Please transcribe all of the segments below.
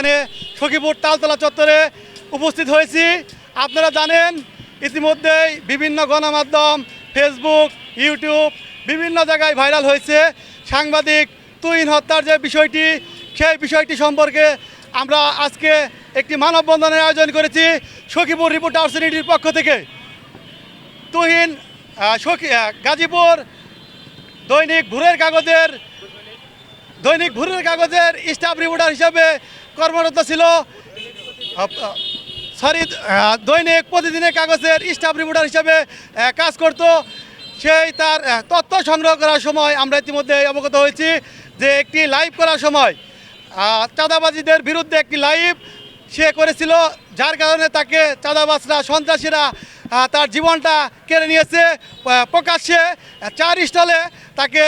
এখানে সখীপুর তালতলা চত্বরে উপস্থিত হয়েছি। আপনারা জানেন ইতিমধ্যেই বিভিন্ন গণমাধ্যম, ফেসবুক, ইউটিউব বিভিন্ন জায়গায় ভাইরাল হয়েছে সাংবাদিক তুহিন হত্যার যে বিষয়টি, সেই বিষয়টি সম্পর্কে আমরা আজকে একটি মানববন্ধনের আয়োজন করেছি সখীপুর রিপোর্টার্স ইউনিটির পক্ষ থেকে। তুহিন গাজীপুর দৈনিক ভোরের কাগজের স্টাফ রিপোর্টার হিসাবে কর্মরত ছিল। দৈনিক প্রতিদিনের কাগজের স্টাফ রিপোর্টার হিসাবে কাজ করত। সেই তার তথ্য সংগ্রহ করার সময় আমরা ইতিমধ্যে অবগত হয়েছি যে একটি লাইভ করার সময় চাঁদাবাজিদের বিরুদ্ধে একটি লাইভ সে করেছিল, যার কারণে তাকে চাঁদাবাজরা, সন্ত্রাসীরা তার জীবনটা কেড়ে নিয়েছে। প্রকাশ্যে 4 স্টলে তাকে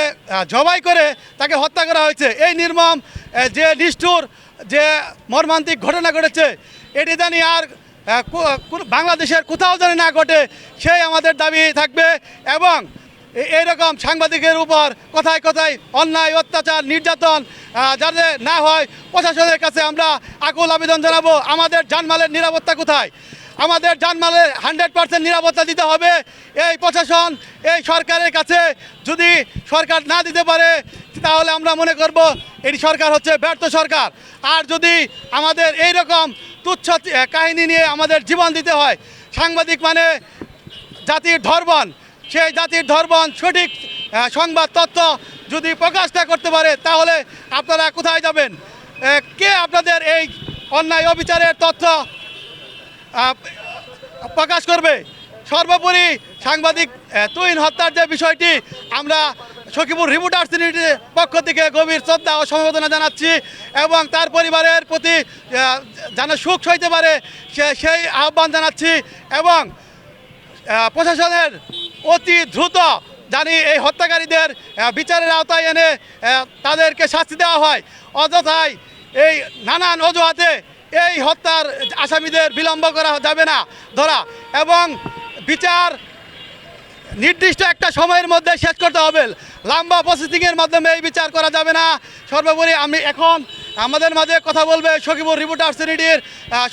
জবাই করে তাকে হত্যা করা হয়েছে। এই নির্মম যে নিষ্ঠুর যে মর্মান্তিক ঘটনা ঘটেছে, এটি জানি আর বাংলাদেশের কোথাও যেন না ঘটে, সেই আমাদের দাবি থাকবে। এবং এইরকম সাংবাদিকের উপর কথায় কথায় অন্যায়, অত্যাচার, নির্যাতন যাতে না হয়, প্রশাসনের কাছে আমরা আকুল আবেদন জানাবো। আমাদের জানমালের নিরাপত্তা কোথায়? আমাদের জানমালের 100% নিরাপত্তা দিতে হবে এই প্রশাসন, এই সরকারের কাছে। যদি সরকার না দিতে পারে তাহলে আমরা মনে করব এটি সরকার হচ্ছে ব্যর্থ সরকার। আর যদি আমাদের এই রকম তুচ্ছ কাহিনী নিয়ে আমাদের জীবন দিতে হয়, সাংবাদিক মানে জাতির ধর্বণ, সেই জাতির ধর্বণ সঠিক সংবাদ তথ্য যদি প্রকাশ না করতে পারে তাহলে আপনারা কোথায় যাবেন? কে আপনাদের এই অন্যায় অবিচারের তথ্য প্রকাশ করবে? সর্বোপরি সাংবাদিক তুহিন হত্যার যে বিষয়টি, আমরা সখীপুর রিপোর্টার্স ইউনিটির পক্ষ থেকে গভীর শ্রদ্ধা ও সমবেদনা জানাচ্ছি এবং তার পরিবারের প্রতি যেন সুখ সইতে পারে সেই আহ্বান জানাচ্ছি। এবং প্রশাসনের অতি দ্রুত জানি এই হত্যাকারীদের বিচারের আওতায় এনে তাদেরকে শাস্তি দেওয়া হয়। অযথায় এই নানান অজুহাতে এই হত্যার আসামিদের বিলম্ব করা যাবে না ধরা, এবং বিচার নির্দিষ্ট একটা সময়ের মধ্যে শেষ করতে হবে। লম্বা প্রসেসিংয়ের মাধ্যমে এই বিচার করা যাবে না। সর্বোপরি আমি এখন আমাদের মাঝে কথা বলবে সখীপুর রিপোর্টার্স ইউনিটির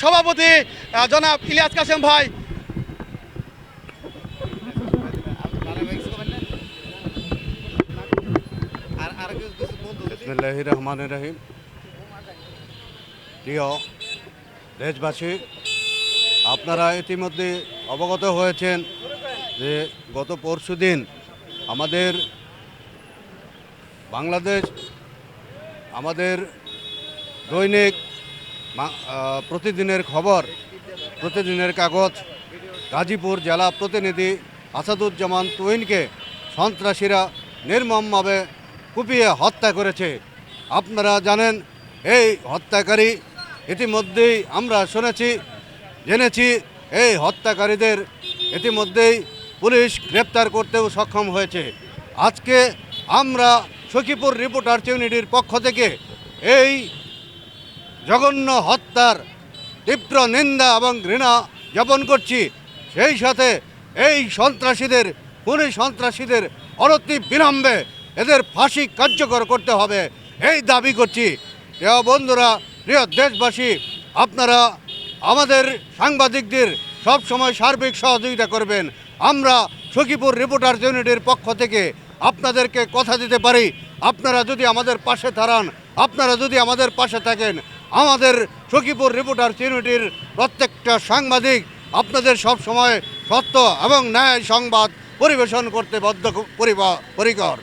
সভাপতি জনাব ইলিয়াস কাসেম ভাই। বিসমিল্লাহির রহমানির রহিম। প্রিয় দেশবাসী, আপনারা ইতিমধ্যে অবগত হয়েছেন যে গত পরশুদিন আমাদের বাংলাদেশ, আমাদের দৈনিক প্রতিদিনের খবর, প্রতিদিনের কাগজ গাজীপুর জেলা প্রতিনিধি আসাদুজ্জামান তুহিনকে সন্ত্রাসীরা নির্মমভাবে কুপিয়ে হত্যা করেছে। আপনারা জানেন এই হত্যাকারী ইতিমধ্যেই আমরা জেনেছি এই হত্যাকারীদের ইতিমধ্যেই পুলিশ গ্রেপ্তার করতেও সক্ষম হয়েছে। আজকে আমরা সখীপুর রিপোর্টার্স ইউনিটির পক্ষ থেকে এই জঘন্য হত্যার তীব্র নিন্দা এবং ঘৃণা জ্ঞাপন করছি। সেই সাথে এই সন্ত্রাসীদের অনতি বিলম্বে এদের ফাঁসি কার্যকর করতে হবে এই দাবি করছি। প্রিয় বন্ধুরা, প্রিয় দেশবাসী, আপনারা আমাদের সাংবাদিকদের সবসময় সার্বিক সহযোগিতা করবেন। আমরা সখীপুর রিপোর্টার্স ইউনিটির পক্ষ থেকে আপনাদেরকে কথা দিতে পারি, আপনারা যদি আমাদের পাশে দাঁড়ান, আপনারা যদি আমাদের পাশে থাকেন, আমাদের সখীপুর রিপোর্টার্স ইউনিটির প্রত্যেকটা সাংবাদিক আপনাদের সব সময় সত্য এবং ন্যায় সংবাদ পরিবেশন করতে পরিকর।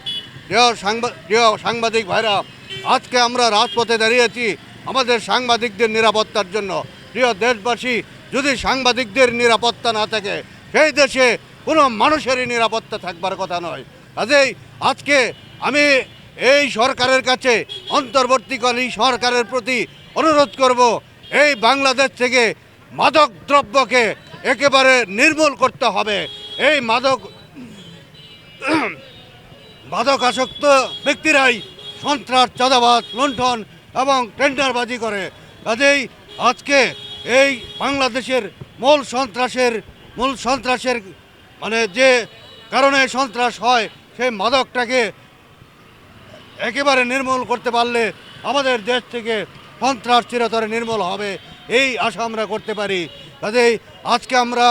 প্রিয় সাংবাদিক ভাইরা, আজকে আমরা রাজপথে দাঁড়িয়েছি আমাদের সাংবাদিকদের নিরাপত্তার জন্য। প্রিয় দেশবাসী, যদি সাংবাদিকদের নিরাপত্তা না থাকে সেই দেশে কোনো মানুষেরই নিরাপত্তা থাকবার কথা নয়। কাজেই আজকে আমি এই সরকারের কাছে, অন্তর্বর্তীকালীন সরকারের প্রতি অনুরোধ করব, এই বাংলাদেশ থেকে মাদক দ্রব্যকে একেবারে নির্মূল করতে হবে। এই মাদক আসক্ত ব্যক্তিরাই সন্ত্রাস, চাঁদাবাজ, লুণ্ঠন এবং টেন্ডারবাজি করে। কাজেই আজকে এই বাংলাদেশের মূল সন্ত্রাসের মানে যে কারণে সন্ত্রাস হয়, সেই মাদকটাকে একেবারে নির্মূল করতে পারলে আমাদের দেশ থেকে সন্ত্রাস চিরতরে নির্মূল হবে, এই আশা আমরা করতে পারি। কাজেই আজকে আমরা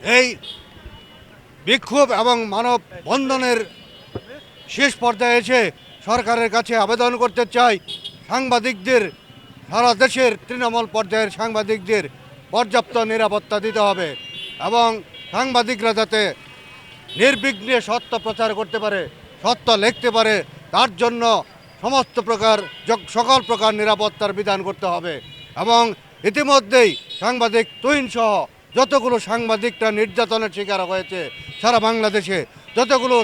এই বিক্ষোভ এবং মানববন্ধনের শেষ পর্যায়ে এসে সরকারের কাছে আবেদন করতে চাই, সাংবাদিকদের, সারা দেশের তৃণমূল পর্যায়ের সাংবাদিকদের পর্যাপ্ত নিরাপত্তা দিতে হবে এবং সাংবাদিকরা যাতে নির্বিঘ্নে সত্য প্রচার করতে পারে, সত্য লিখতে পারে, তার জন্য সমস্ত প্রকার সকল প্রকার নিরাপত্তার বিধান করতে হবে। এবং ইতিমধ্যেই সাংবাদিক তুহিন সহ যতগুলো সাংবাদিকরা নির্যাতনের শিকার হয়েছে সারা বাংলাদেশে, যতগুলো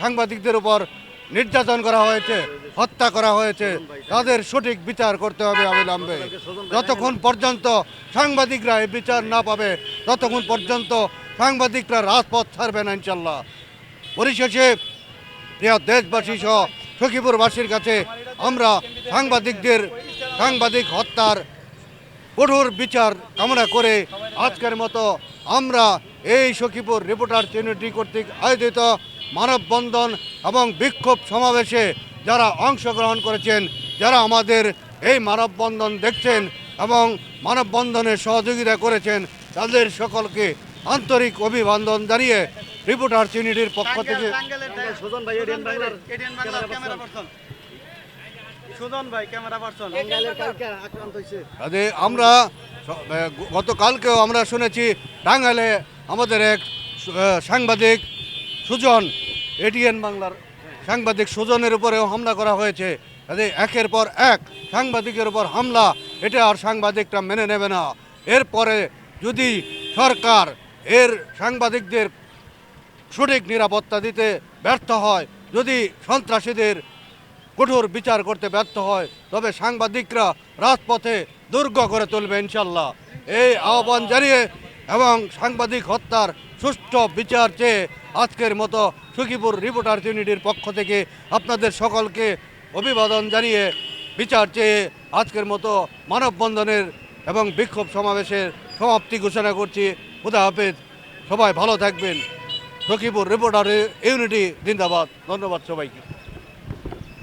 সাংবাদিকদের উপর নির্যাতন করা হয়েছে, হত্যা করা হয়েছে, তাদের সঠিক বিচার করতে হবে অবিলম্বে। যতক্ষণ পর্যন্ত সাংবাদিকরা এই বিচার না পাবে ততক্ষণ পর্যন্ত সাংবাদিকরা রাজপথ ছাড়বে না ইনশাল্লাহ। পরিশেষে প্রিয় দেশবাসী সহ সখীপুরবাসীর কাছে আমরা সাংবাদিক হত্যার কঠোর বিচার কামনা করে আজকের মতো আমরা এই সখীপুর রিপোর্টার্স ইউনিটি কর্তৃক আয়োজিত মানববন্ধন এবং বিক্ষোভ সমাবেশে যারা অংশগ্রহণ করেছেন, যারা আমাদের এই মানববন্ধন দেখছেন এবং মানববন্ধনে সহযোগিতা করেছেন, তাদের সকলকে আন্তরিক অভিবাদন জানিয়ে রিপোর্টার্স ইউনিটির পক্ষ থেকে সুজন ভাই এডিএন বাংলার ক্যামেরা পারসন, সুজন ভাই ক্যামেরা পারসন আক্রান্ত হয়েছে। কাজে আমরা গতকালকেও আমরা শুনেছি টাঙ্গাইলে আমাদের এক সাংবাদিক সুজন, এডিএন বাংলার সাংবাদিক সুজনের উপরেও হামলা করা হয়েছে। কাজে একের পর এক সাংবাদিকের উপর হামলা, এটা আর সাংবাদিকরা মেনে নেবে না। এরপরে যদি সরকার সাংবাদিকদের সঠিক নিরাপত্তা দিতে ব্যর্থ হয়, যদি সন্ত্রাসীদের কঠোর বিচার করতে ব্যর্থ হয়, তবে সাংবাদিকরা রাজপথে দুর্গ করে তুলবে ইনশাল্লাহ। এই আহ্বান জানিয়ে এবং সাংবাদিক হত্যার সুষ্ঠু বিচার চেয়ে আজকের মতো সখীপুর রিপোর্টার্স ইউনিটির পক্ষ থেকে আপনাদের সকলকে অভিবাদন জানিয়ে বিচার চেয়ে আজকের মতো মানববন্ধনের এবং বিক্ষোভ সমাবেশের সমাপ্তি ঘোষণা করছি। খুদা হাফেজ, সবাই ভালো থাকবেন। সখীপুর রিপোর্টার ইউনিটি জিন্দাবাদ। ধন্যবাদ সবাইকে।